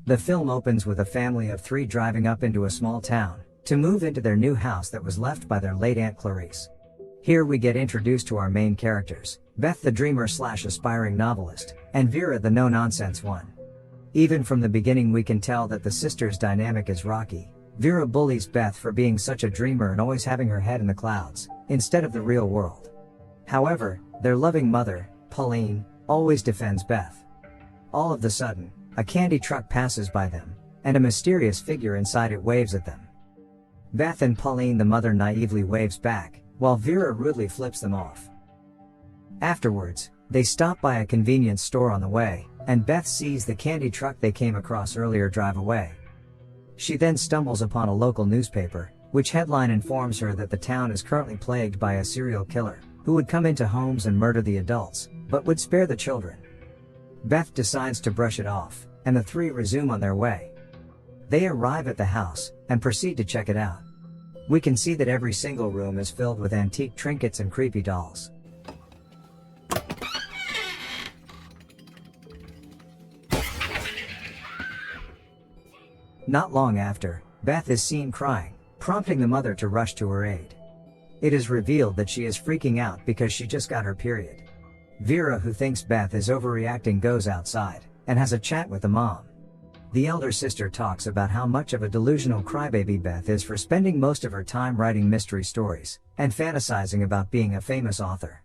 The film opens with a family of 3 driving up into a small town to move into their new house that was left by their late Aunt Clarice. Here we get introduced to our main characters, Beth the dreamer / aspiring novelist, and Vera the no-nonsense one. Even from the beginning we can tell that the sisters' dynamic is rocky. Vera bullies Beth for being such a dreamer and always having her head in the clouds, instead of the real world. However, their loving mother, Pauline, always defends Beth. All of the sudden, a candy truck passes by them, and a mysterious figure inside it waves at them. Beth and Pauline the mother naively waves back, while Vera rudely flips them off. Afterwards, they stop by a convenience store on the way, and Beth sees the candy truck they came across earlier drive away. She then stumbles upon a local newspaper, which headline informs her that the town is currently plagued by a serial killer, who would come into homes and murder the adults, but would spare the children. Beth decides to brush it off, and the 3 resume on their way. They arrive at the house, and proceed to check it out. We can see that every single room is filled with antique trinkets and creepy dolls. Not long after, Beth is seen crying, prompting the mother to rush to her aid. It is revealed that she is freaking out because she just got her period. Vera, who thinks Beth is overreacting, goes outside and has a chat with the mom. The elder sister talks about how much of a delusional crybaby Beth is for spending most of her time writing mystery stories and fantasizing about being a famous author.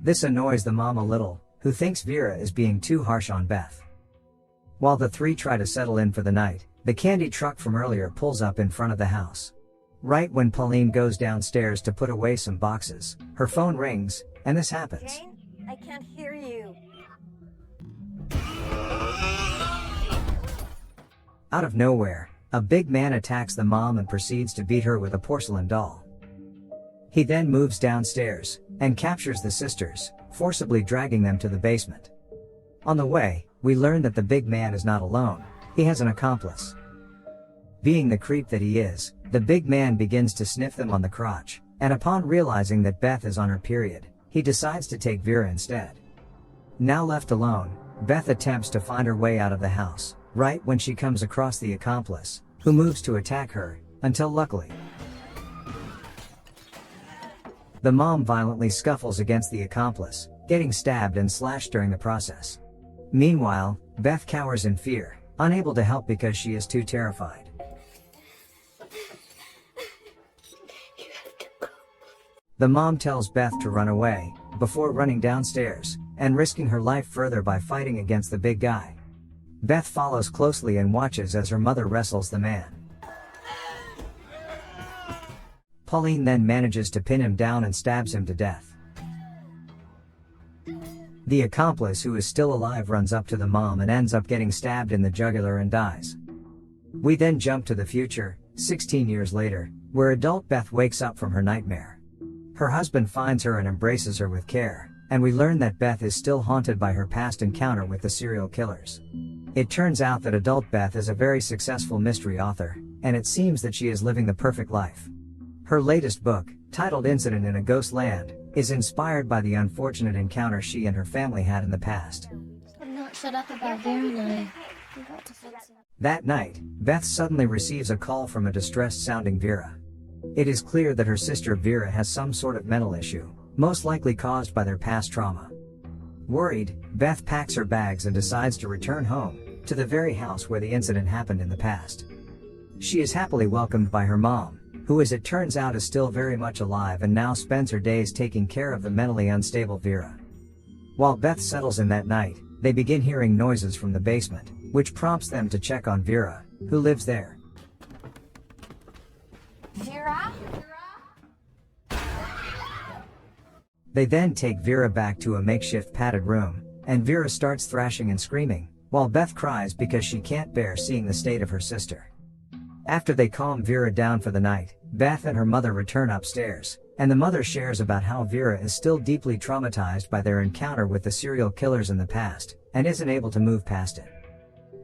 This annoys the mom a little, who thinks Vera is being too harsh on Beth. While the 3 try to settle in for the night, the candy truck from earlier pulls up in front of the house. Right when Pauline goes downstairs to put away some boxes, her phone rings, and this happens. Jane, I can't hear you. Out of nowhere, a big man attacks the mom and proceeds to beat her with a porcelain doll. He then moves downstairs and captures the sisters, forcibly dragging them to the basement. On the way, we learn that the big man is not alone, he has an accomplice. Being the creep that he is, the big man begins to sniff them on the crotch, and upon realizing that Beth is on her period, he decides to take Vera instead. Now left alone, Beth attempts to find her way out of the house, right when she comes across the accomplice, who moves to attack her, until luckily, the mom violently scuffles against the accomplice, getting stabbed and slashed during the process. Meanwhile, Beth cowers in fear, unable to help because she is too terrified. The mom tells Beth to run away, before running downstairs, and risking her life further by fighting against the big guy. Beth follows closely and watches as her mother wrestles the man. Pauline then manages to pin him down and stabs him to death. The accomplice, who is still alive, runs up to the mom and ends up getting stabbed in the jugular and dies. We then jump to the future, 16 years later, where adult Beth wakes up from her nightmare. Her husband finds her and embraces her with care, and we learn that Beth is still haunted by her past encounter with the serial killers. It turns out that adult Beth is a very successful mystery author, and it seems that she is living the perfect life. Her latest book, titled Incident in a Ghostland, is inspired by the unfortunate encounter she and her family had in the past. I'm not shut up about Vera and I. We got to fix it. That night, Beth suddenly receives a call from a distressed-sounding Vera. It is clear that her sister Vera has some sort of mental issue, most likely caused by their past trauma. Worried, Beth packs her bags and decides to return home, to the very house where the incident happened in the past. She is happily welcomed by her mom, who, as it turns out, is still very much alive and now spends her days taking care of the mentally unstable Vera. While Beth settles in that night, they begin hearing noises from the basement, which prompts them to check on Vera, who lives there. Vera? They then take Vera back to a makeshift padded room, and Vera starts thrashing and screaming, while Beth cries because she can't bear seeing the state of her sister. After they calm Vera down for the night, Beth and her mother return upstairs, and the mother shares about how Vera is still deeply traumatized by their encounter with the serial killers in the past, and isn't able to move past it.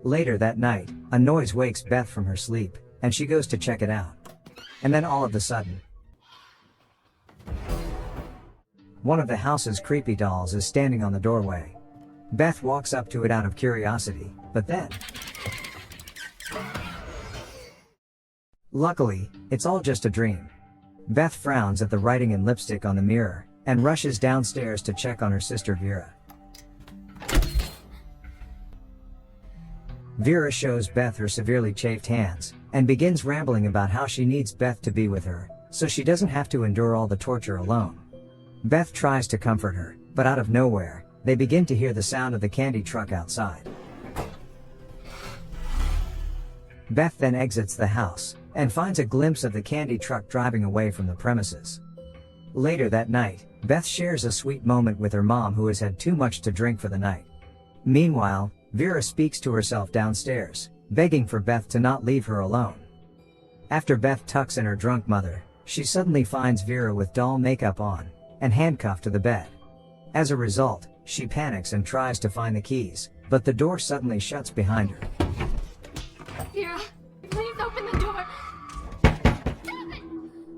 Later that night, a noise wakes Beth from her sleep, and she goes to check it out. And then all of a sudden, one of the house's creepy dolls is standing on the doorway. Beth walks up to it out of curiosity, but then Luckily, it's all just a dream. Beth frowns at the writing and lipstick on the mirror, and rushes downstairs to check on her sister Vera. Vera shows Beth her severely chafed hands, and begins rambling about how she needs Beth to be with her, so she doesn't have to endure all the torture alone. Beth tries to comfort her, but out of nowhere, they begin to hear the sound of the candy truck outside. Beth then exits the house, and finds a glimpse of the candy truck driving away from the premises. Later that night, Beth shares a sweet moment with her mom, who has had too much to drink for the night. Meanwhile, Vera speaks to herself downstairs, begging for Beth to not leave her alone. After Beth tucks in her drunk mother, she suddenly finds Vera with doll makeup on, and handcuffed to the bed. As a result, she panics and tries to find the keys, but the door suddenly shuts behind her. Vera, please open the door.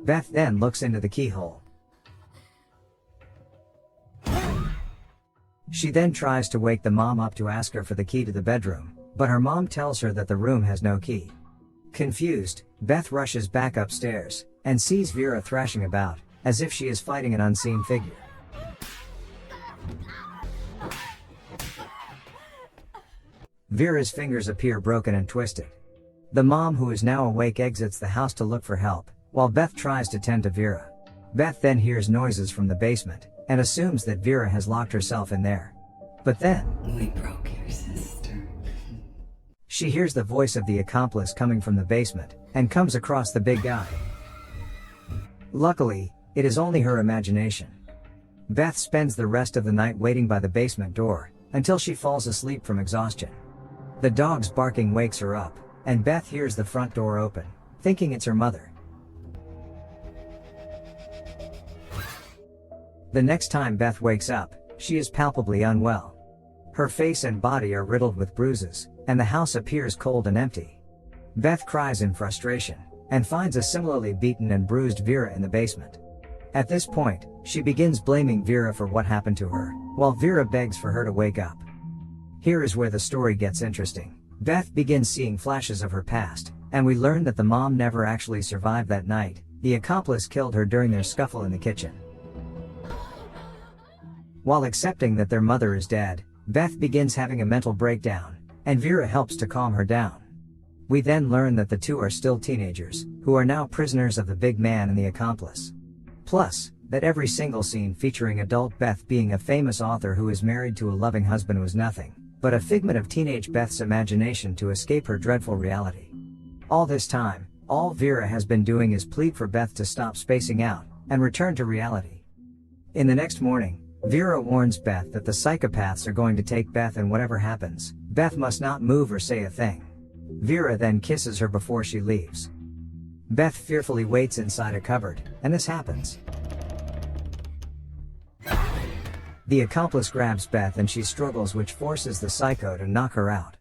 Beth then looks into the keyhole. She then tries to wake the mom up to ask her for the key to the bedroom, but her mom tells her that the room has no key. Confused, Beth rushes back upstairs, and sees Vera thrashing about, as if she is fighting an unseen figure. Vera's fingers appear broken and twisted. The mom, who is now awake, exits the house to look for help, while Beth tries to tend to Vera. Beth then hears noises from the basement, and assumes that Vera has locked herself in there. But then, we broke your sister. She hears the voice of the accomplice coming from the basement, and comes across the big guy. Luckily, it is only her imagination. Beth spends the rest of the night waiting by the basement door, until she falls asleep from exhaustion. The dog's barking wakes her up, and Beth hears the front door open, thinking it's her mother. The next time Beth wakes up, she is palpably unwell. Her face and body are riddled with bruises, and the house appears cold and empty. Beth cries in frustration, and finds a similarly beaten and bruised Vera in the basement. At this point, she begins blaming Vera for what happened to her, while Vera begs for her to wake up. Here is where the story gets interesting. Beth begins seeing flashes of her past, and we learn that the mom never actually survived that night. The accomplice killed her during their scuffle in the kitchen. While accepting that their mother is dead, Beth begins having a mental breakdown, and Vera helps to calm her down. We then learn that the two are still teenagers, who are now prisoners of the big man and the accomplice. Plus, that every single scene featuring adult Beth being a famous author who is married to a loving husband was nothing but a figment of teenage Beth's imagination to escape her dreadful reality. All this time, all Vera has been doing is plead for Beth to stop spacing out, and return to reality. In the next morning, Vera warns Beth that the psychopaths are going to take Beth, and whatever happens, Beth must not move or say a thing. Vera then kisses her before she leaves. Beth fearfully waits inside a cupboard, and this happens. The accomplice grabs Beth and she struggles, which forces the psycho to knock her out.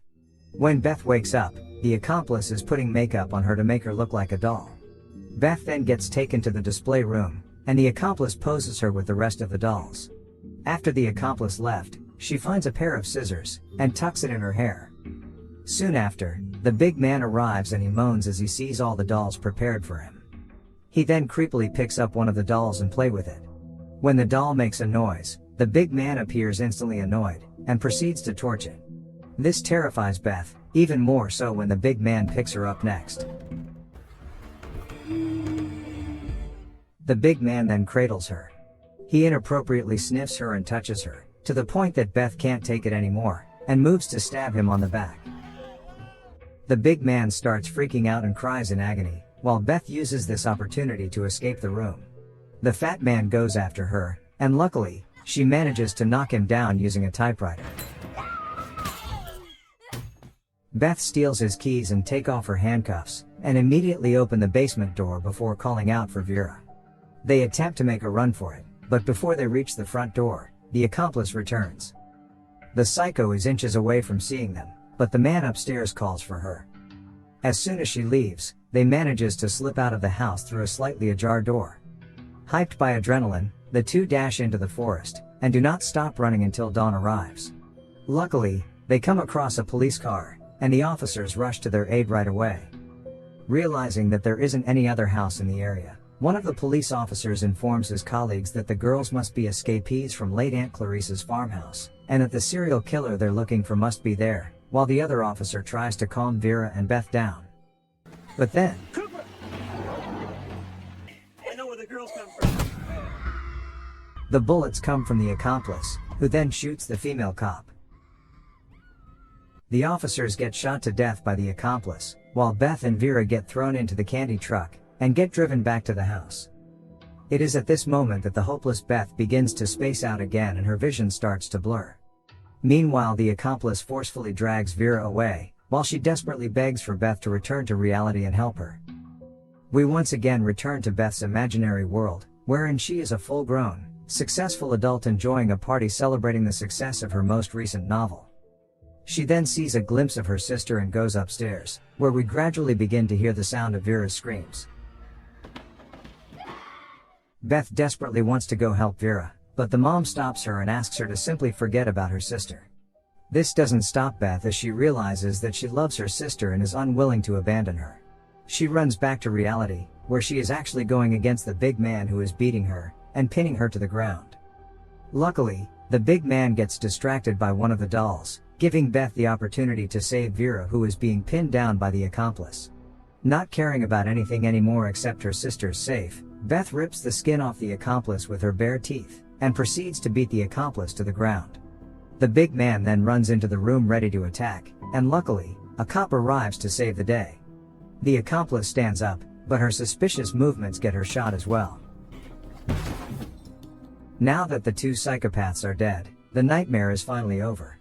When Beth wakes up, the accomplice is putting makeup on her to make her look like a doll. Beth then gets taken to the display room, and the accomplice poses her with the rest of the dolls. After the accomplice left, she finds a pair of scissors, and tucks it in her hair. Soon after, the big man arrives and he moans as he sees all the dolls prepared for him. He then creepily picks up one of the dolls and plays with it. When the doll makes a noise, the big man appears instantly annoyed, and proceeds to torch it. This terrifies Beth, even more so when the big man picks her up next. The big man then cradles her. He inappropriately sniffs her and touches her, to the point that Beth can't take it anymore, and moves to stab him on the back. The big man starts freaking out and cries in agony, while Beth uses this opportunity to escape the room. The fat man goes after her, and luckily, she manages to knock him down using a typewriter. Beth steals his keys and takes off her handcuffs, and immediately open the basement door before calling out for Vera. They attempt to make a run for it, but before they reach the front door, the accomplice returns. The psycho is inches away from seeing them, but the man upstairs calls for her. As soon as she leaves, they manages to slip out of the house through a slightly ajar door. Hyped by adrenaline, the two dash into the forest, and do not stop running until dawn arrives. Luckily, they come across a police car, and the officers rush to their aid right away. Realizing that there isn't any other house in the area, one of the police officers informs his colleagues that the girls must be escapees from late Aunt Clarice's farmhouse, and that the serial killer they're looking for must be there, while the other officer tries to calm Vera and Beth down. But then, I know where the girls come from. the bullets come from the accomplice, who then shoots the female cop. The officers get shot to death by the accomplice, while Beth and Vera get thrown into the candy truck, and get driven back to the house. It is at this moment that the hopeless Beth begins to space out again and her vision starts to blur. Meanwhile, the accomplice forcefully drags Vera away, while she desperately begs for Beth to return to reality and help her. We once again return to Beth's imaginary world, wherein she is a full-grown, successful adult enjoying a party celebrating the success of her most recent novel. She then sees a glimpse of her sister and goes upstairs, where we gradually begin to hear the sound of Vera's screams. Beth desperately wants to go help Vera, but the mom stops her and asks her to simply forget about her sister. This doesn't stop Beth as she realizes that she loves her sister and is unwilling to abandon her. She runs back to reality, where she is actually going against the big man who is beating her and pinning her to the ground. Luckily, the big man gets distracted by one of the dolls, giving Beth the opportunity to save Vera, who is being pinned down by the accomplice. Not caring about anything anymore except her sister's safe, Beth rips the skin off the accomplice with her bare teeth, and proceeds to beat the accomplice to the ground. The big man then runs into the room ready to attack, and luckily, a cop arrives to save the day. The accomplice stands up, but her suspicious movements get her shot as well. Now that the two psychopaths are dead, the nightmare is finally over.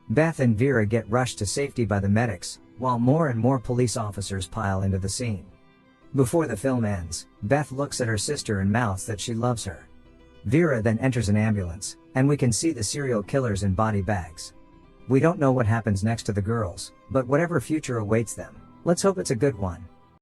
Beth and Vera get rushed to safety by the medics, while more and more police officers pile into the scene. Before the film ends, Beth looks at her sister and mouths that she loves her. Vera then enters an ambulance, and we can see the serial killers in body bags. We don't know what happens next to the girls, but whatever future awaits them, let's hope it's a good one.